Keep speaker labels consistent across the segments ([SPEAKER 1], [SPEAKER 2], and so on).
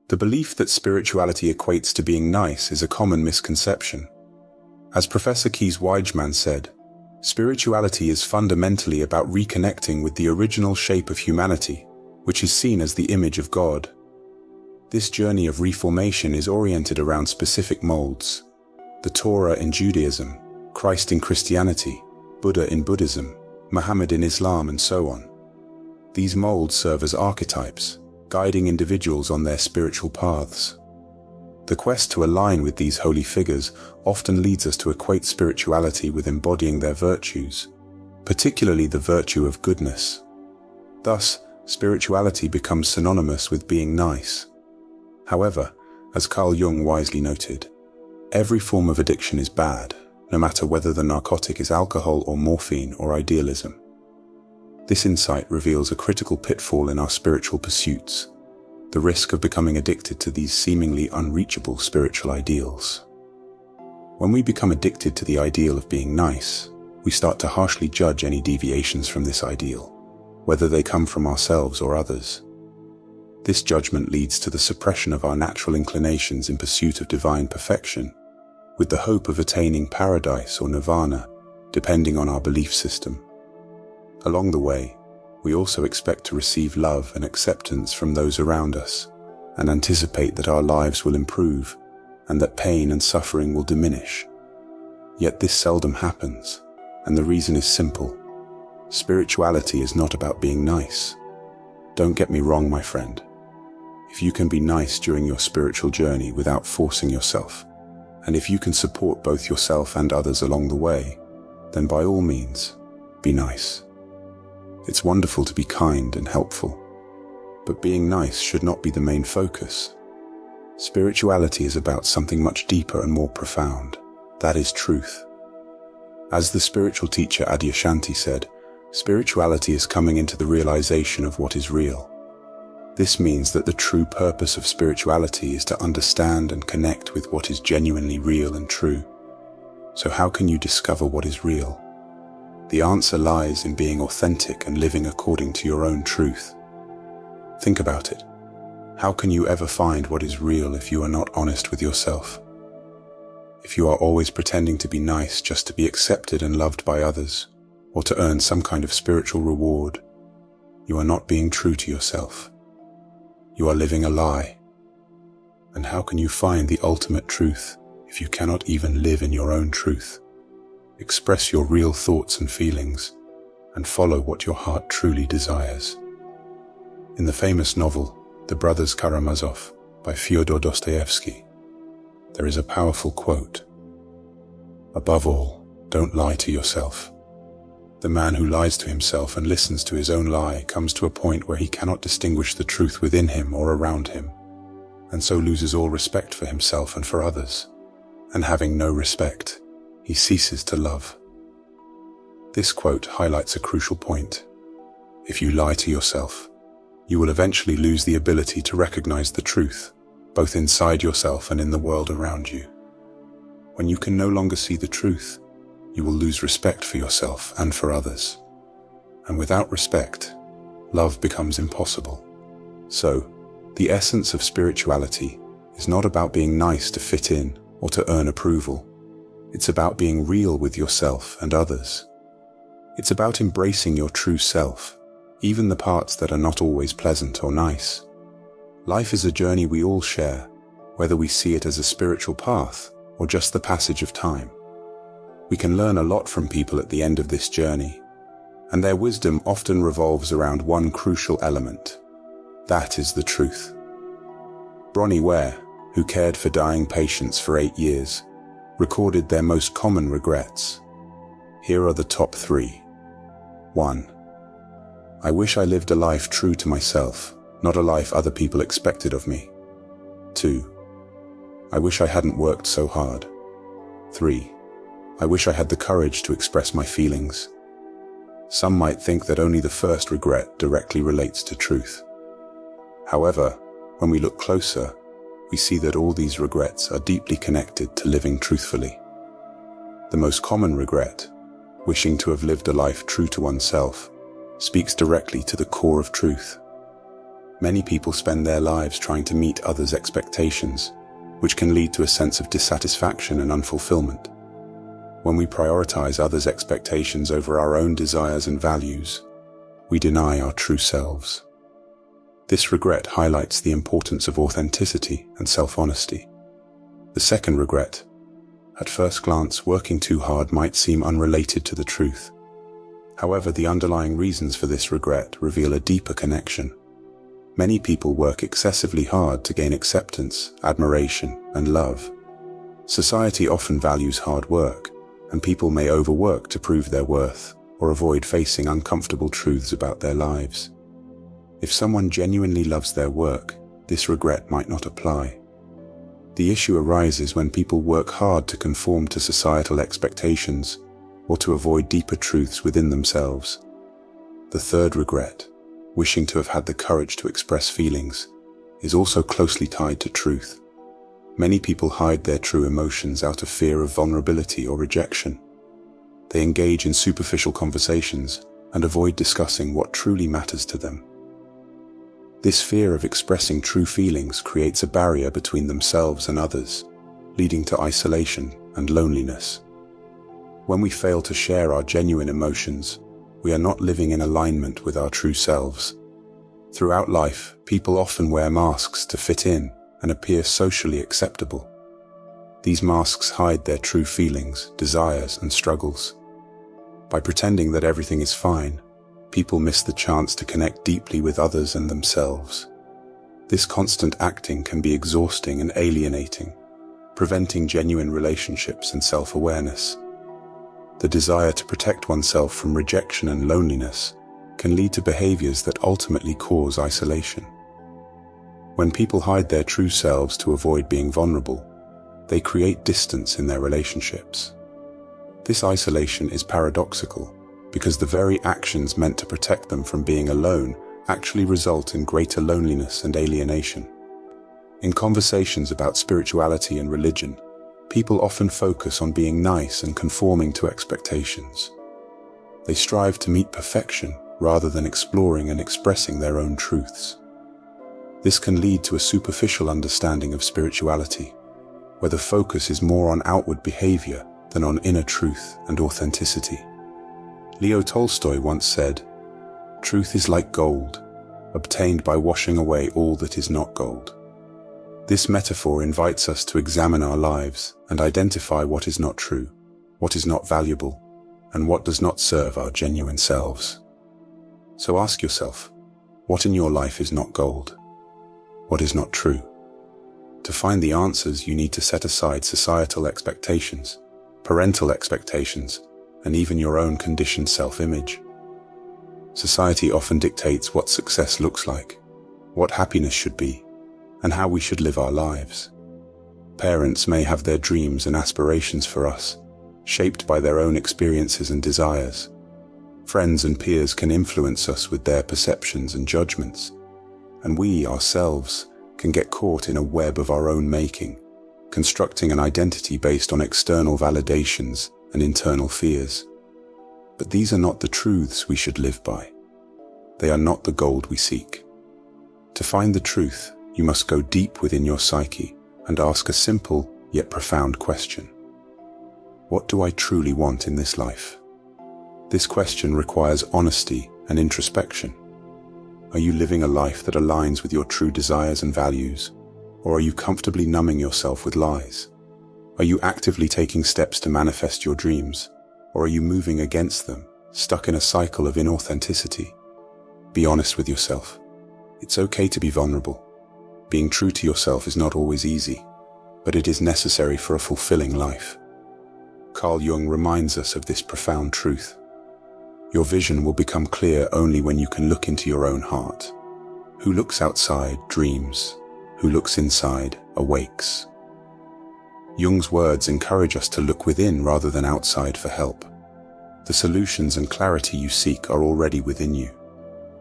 [SPEAKER 1] The belief that spirituality equates to being nice is a common misconception. As Professor Kees Waaijman said, spirituality is fundamentally about reconnecting with the original shape of humanity, which is seen as the image of God. This journey of reformation is oriented around specific molds: the Torah in Judaism, Christ in Christianity, Buddha in Buddhism, Muhammad in Islam, and so on. These molds serve as archetypes, guiding individuals on their spiritual paths. The quest to align with these holy figures often leads us to equate spirituality with embodying their virtues, particularly the virtue of goodness. Thus, spirituality becomes synonymous with being nice. However, as Carl Jung wisely noted, every form of addiction is bad, no matter whether the narcotic is alcohol or morphine or idealism. This insight reveals a critical pitfall in our spiritual pursuits: the risk of becoming addicted to these seemingly unreachable spiritual ideals. When we become addicted to the ideal of being nice, we start to harshly judge any deviations from this ideal, whether they come from ourselves or others. This judgment leads to the suppression of our natural inclinations in pursuit of divine perfection, with the hope of attaining paradise or nirvana, depending on our belief system. Along the way, we also expect to receive love and acceptance from those around us, and anticipate that our lives will improve and that pain and suffering will diminish. Yet this seldom happens, and the reason is simple. Spirituality is not about being nice. Don't get me wrong, my friend. If you can be nice during your spiritual journey without forcing yourself, and if you can support both yourself and others along the way, then by all means, be nice. It's wonderful to be kind and helpful, but being nice should not be the main focus. Spirituality is about something much deeper and more profound. That is truth. As the spiritual teacher Adyashanti said, spirituality is coming into the realization of what is real. This means that the true purpose of spirituality is to understand and connect with what is genuinely real and true. So how can you discover what is real? The answer lies in being authentic and living according to your own truth. Think about it. How can you ever find what is real if you are not honest with yourself? If you are always pretending to be nice just to be accepted and loved by others, or to earn some kind of spiritual reward, you are not being true to yourself. You are living a lie. And how can you find the ultimate truth if you cannot even live in your own truth? Express your real thoughts and feelings, and follow what your heart truly desires. In the famous novel, The Brothers Karamazov by Fyodor Dostoevsky, there is a powerful quote: "Above all, don't lie to yourself. The man who lies to himself and listens to his own lie comes to a point where he cannot distinguish the truth within him or around him, and so loses all respect for himself and for others. And having no respect, he ceases to love." This quote highlights a crucial point. If you lie to yourself, you will eventually lose the ability to recognize the truth, both inside yourself and in the world around you. When you can no longer see the truth, you will lose respect for yourself and for others. And without respect, love becomes impossible. So, the essence of spirituality is not about being nice to fit in or to earn approval. It's about being real with yourself and others. It's about embracing your true self, even the parts that are not always pleasant or nice. Life is a journey we all share, whether we see it as a spiritual path or just the passage of time. We can learn a lot from people at the end of this journey, and their wisdom often revolves around one crucial element. That is the truth. Bronnie Ware, who cared for dying patients for 8 years, recorded their most common regrets. Here are the top 3. 1. I wish I lived a life true to myself, not a life other people expected of me. 2. I wish I hadn't worked so hard. 3. I wish I had the courage to express my feelings. Some might think that only the first regret directly relates to truth. However, when we look closer, we see that all these regrets are deeply connected to living truthfully. The most common regret, wishing to have lived a life true to oneself, speaks directly to the core of truth. Many people spend their lives trying to meet others' expectations, which can lead to a sense of dissatisfaction and unfulfillment. When we prioritize others' expectations over our own desires and values, we deny our true selves. This regret highlights the importance of authenticity and self-honesty. The second regret, at first glance, working too hard might seem unrelated to the truth. However, the underlying reasons for this regret reveal a deeper connection. Many people work excessively hard to gain acceptance, admiration, and love. Society often values hard work, and people may overwork to prove their worth or avoid facing uncomfortable truths about their lives. If someone genuinely loves their work, this regret might not apply. The issue arises when people work hard to conform to societal expectations or to avoid deeper truths within themselves. The third regret, wishing to have had the courage to express feelings, is also closely tied to truth. Many people hide their true emotions out of fear of vulnerability or rejection. They engage in superficial conversations and avoid discussing what truly matters to them. This fear of expressing true feelings creates a barrier between themselves and others, leading to isolation and loneliness. When we fail to share our genuine emotions, we are not living in alignment with our true selves. Throughout life, people often wear masks to fit in and appear socially acceptable. These masks hide their true feelings, desires, and struggles. By pretending that everything is fine, people miss the chance to connect deeply with others and themselves. This constant acting can be exhausting and alienating, preventing genuine relationships and self-awareness. The desire to protect oneself from rejection and loneliness can lead to behaviors that ultimately cause isolation. When people hide their true selves to avoid being vulnerable, they create distance in their relationships. This isolation is paradoxical, because the very actions meant to protect them from being alone actually result in greater loneliness and alienation. In conversations about spirituality and religion, people often focus on being nice and conforming to expectations. They strive to meet perfection rather than exploring and expressing their own truths. This can lead to a superficial understanding of spirituality, where the focus is more on outward behavior than on inner truth and authenticity. Leo Tolstoy once said, "Truth is like gold, obtained by washing away all that is not gold." This metaphor invites us to examine our lives and identify what is not true, what is not valuable, and what does not serve our genuine selves. So ask yourself, what in your life is not gold? What is not true? To find the answers, you need to set aside societal expectations, parental expectations, and even your own conditioned self-image. Society often dictates what success looks like, what happiness should be, and how we should live our lives. Parents may have their dreams and aspirations for us, shaped by their own experiences and desires. Friends and peers can influence us with their perceptions and judgments, and we ourselves can get caught in a web of our own making, constructing an identity based on external validations and internal fears. But these are not the truths we should live by. They are not the gold we seek. To find the truth, you must go deep within your psyche and ask a simple yet profound question. What do I truly want in this life? This question requires honesty and introspection. Are you living a life that aligns with your true desires and values, or are you comfortably numbing yourself with lies? Are you actively taking steps to manifest your dreams, or are you moving against them, stuck in a cycle of inauthenticity? Be honest with yourself. It's okay to be vulnerable. Being true to yourself is not always easy, but it is necessary for a fulfilling life. Carl Jung reminds us of this profound truth. Your vision will become clear only when you can look into your own heart. Who looks outside dreams. Who looks inside awakes. Jung's words encourage us to look within rather than outside for help. The solutions and clarity you seek are already within you.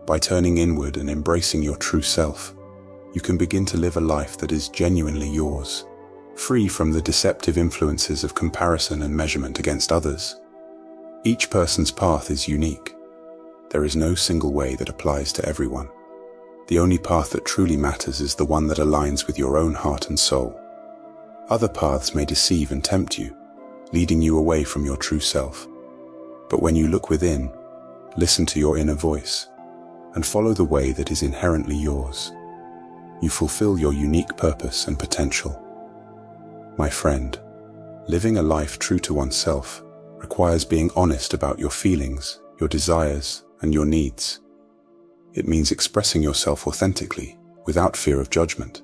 [SPEAKER 1] By turning inward and embracing your true self, you can begin to live a life that is genuinely yours, free from the deceptive influences of comparison and measurement against others. Each person's path is unique. There is no single way that applies to everyone. The only path that truly matters is the one that aligns with your own heart and soul. Other paths may deceive and tempt you, leading you away from your true self. But when you look within, listen to your inner voice, and follow the way that is inherently yours, you fulfill your unique purpose and potential. My friend, living a life true to oneself requires being honest about your feelings, your desires, and your needs. It means expressing yourself authentically, without fear of judgment.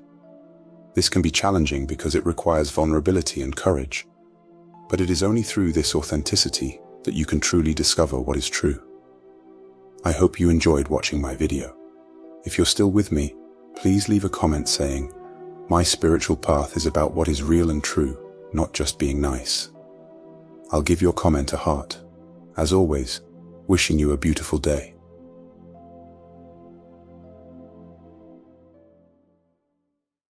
[SPEAKER 1] This can be challenging because it requires vulnerability and courage, but it is only through this authenticity that you can truly discover what is true. I hope you enjoyed watching my video. If you're still with me, please leave a comment saying, "My spiritual path is about what is real and true, not just being nice." I'll give your comment a heart. As always, wishing you a beautiful day.